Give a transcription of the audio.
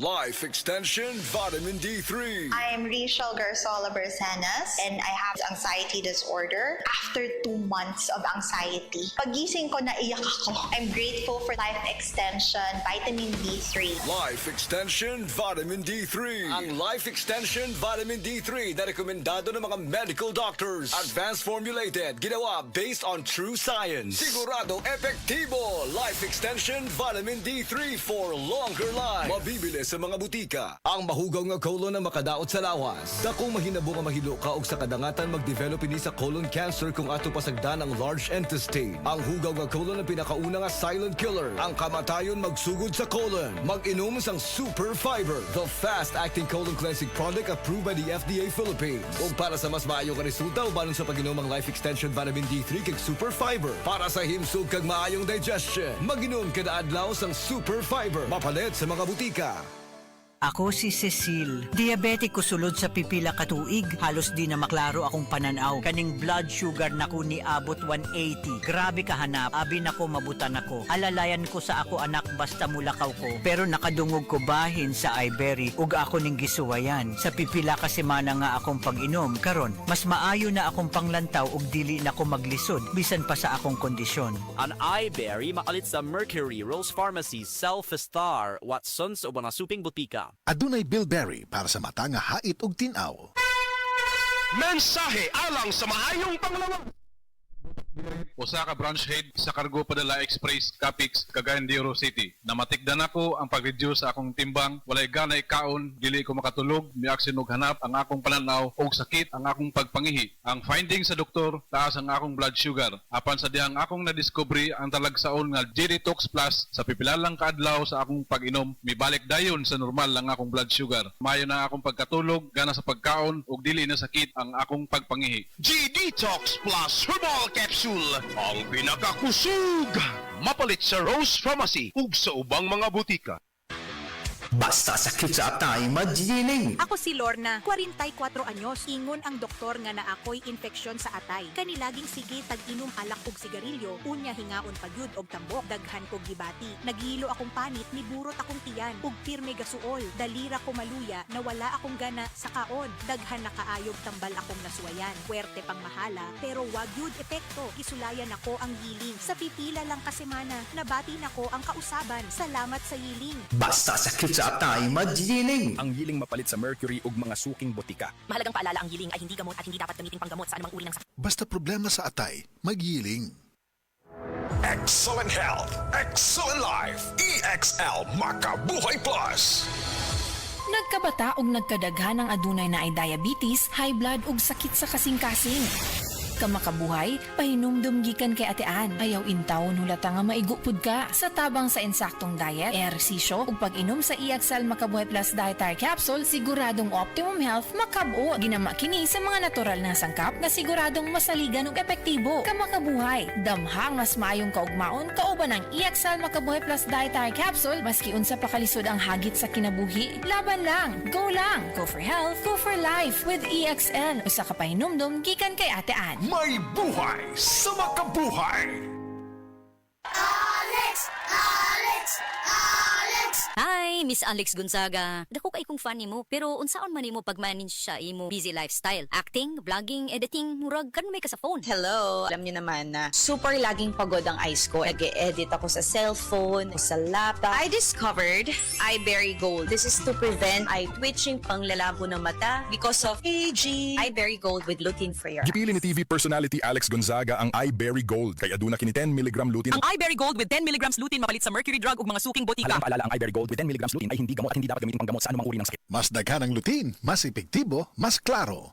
Life Extension Vitamin D3. I'm Rachel Garzola Bersanas and I have anxiety disorder. After 2 months of anxiety, pagising ko naiyak ako. I'm grateful for Life Extension Vitamin D3. Life Extension Vitamin D3. Ang Life Extension Vitamin D3 na rekomendado ng mga medical doctors. Advanced formulated, ginawa based on true science. Sigurado epektibo. Life Extension Vitamin D3 for longer life. Mabibili sa mga butika. Ang mahugaw nga colon na makadaot sa lawas. Dakong mahinabo nga mahilo ka og sa kadangatan mag-develop ini sa colon cancer kung ato pasagdan ang large intestine. Ang hugaw nga colon ang pinakauna nga silent killer. Ang kamatayon magsugod sa colon. Mag-inom sang Super Fiber, the fast-acting colon cleansing product approved by the FDA Philippines. Ug para sa mas maayo nga resulta ubanon sa pag-inom ang Life Extension Vitamin D3 kag Super Fiber. Para sa himsog kag maayong digestion, mag-inom kada adlaw sang Super Fiber. Mapalit sa mga butika. Ako si Cecile. Diabetic ko sulod sa pipila ka tuig. Halos di na maklaro akong pananaw. Kaning blood sugar nako ni abot 180. Grabe kahanap. Abi nako mabutan ako. Alalayan ko sa ako anak basta mulakaw ko. Pero nakadungog ko bahin sa iBerry. Ug ako ning gisuwayan. Sa pipila ka semana nga akong pag-inom. Karon, mas maayo na akong panglantaw ug dili na ko maglisod. Bisan pa sa akong kondisyon. An iBerry makalit sa Mercury, Rose Pharmacy, Self-Star, Watsons o mga suping butika. Adunay bilberry para sa mata nga hait ug tin-aw. Mensahe alang sa maayong panglawag. Usa ka branch head sa Cargo Padala Express Capix, Cagayan de Oro City. Namatikdan ako ang pag-reduce sa akong timbang, walay ganay kaon, dili ko makatulog, miaksin og hanap ang akong pananaw og sakit ang akong pagpangihi. Ang finding sa doktor, taas ang akong blood sugar. Apan sa dihang akong nadiscovery ang talagsaon nga G-Detox Plus sa pipilalang kaadlaw sa akong pag-inom, mibalik dayon sa normal ang akong blood sugar. Mayo na akong pagkatulog, gana sa pagkaon ug dili na sakit ang akong pagpangihi. G-Detox Plus Herbal Capsule, ang pinakakusog. Mapalit sa Rose Pharmacy ug sa ubang mga butika. Basta sakit sa atay, magjiling. Ako si Lorna, 44 anyos. Ingon ang doktor nga na ako'y infeksyon sa atay. Kanilaging sige tag-inom alak og sigarilyo, unya hingaon pagyud og tambok, daghan kog gibati. Naghilo akong panit, niburot akong tiyan, ug pirme gasuol. Dalira ko maluya, nawala akong gana sa kaon. Daghan na kaayog tambal akong nasuwayan. Puwerte pang mahala, pero wag yun epekto. Gisulayan ako ang giling. Sa pipila lang kasemana, nabati nako ang kausaban. Salamat sa yiling. Basta sakit sa atay, magjiling. Ang giling mapalit sa Mercury ug mga suking butika. Mahalagang paalala, ang giling ay hindi gamot at hindi dapat gamitin panggamot sa anumang uri ng sakit. Basta problema sa atay, magyiling. Excellent health, excellent life. EXL Makabuhay Plus. Nagkabata ug nagkadaghan ang adunay na ay diabetes, high blood ug sakit sa kasing-kasing. Kamakabuhay, pahinumdum gikan kay atean. Ayaw intaw hulata nga maigupod ka. Sa tabang sa insaktong diet, ehersisyo ug pag-inom sa EXL Makabuhay Plus Dietary Capsule, siguradong optimum health makabuo. Ginama kini sa mga natural na sangkap na siguradong masaligan ug epektibo. Kamakabuhay, damhang mas maayong kaugmaon kauban ang EXL Makabuhay Plus Dietary Capsule maski unsa pa kalisod ang hagit sa kinabuhi. Laban lang, go for health, go for life with EXL. Usa ka pahinumdum gikan kay atean. May buhay sa makabuhay. Hi, Miss Alex Gonzaga. Dako kay kong fan nimo, pero unsaon man nimo pag-manage sa imo busy lifestyle? Acting, vlogging, editing, murag kan may ka sa phone. Hello, alam niyo naman na super laging pagod ang eyes ko. Nag-e-edit ako sa cellphone, sa laptop. I discovered iBerry Gold. This is to prevent eye twitching, panglalabo ng mata because of aging. iBerry Gold with lutein for your eyes. Gipili ni TV personality Alex Gonzaga ang iBerry Gold kay aduna kini 10 mg lutein. Ang iBerry Gold with 10 mg lutein mapalit sa Mercury drug ug mga suking butika. Alam paalala ang iBerry Gold with 10 mg lutein ay hindi gamot at hindi dapat gamitin panggamot sa anumang uri ng sakit. Mas daghan ang lutein, mas epektibo, mas klaro.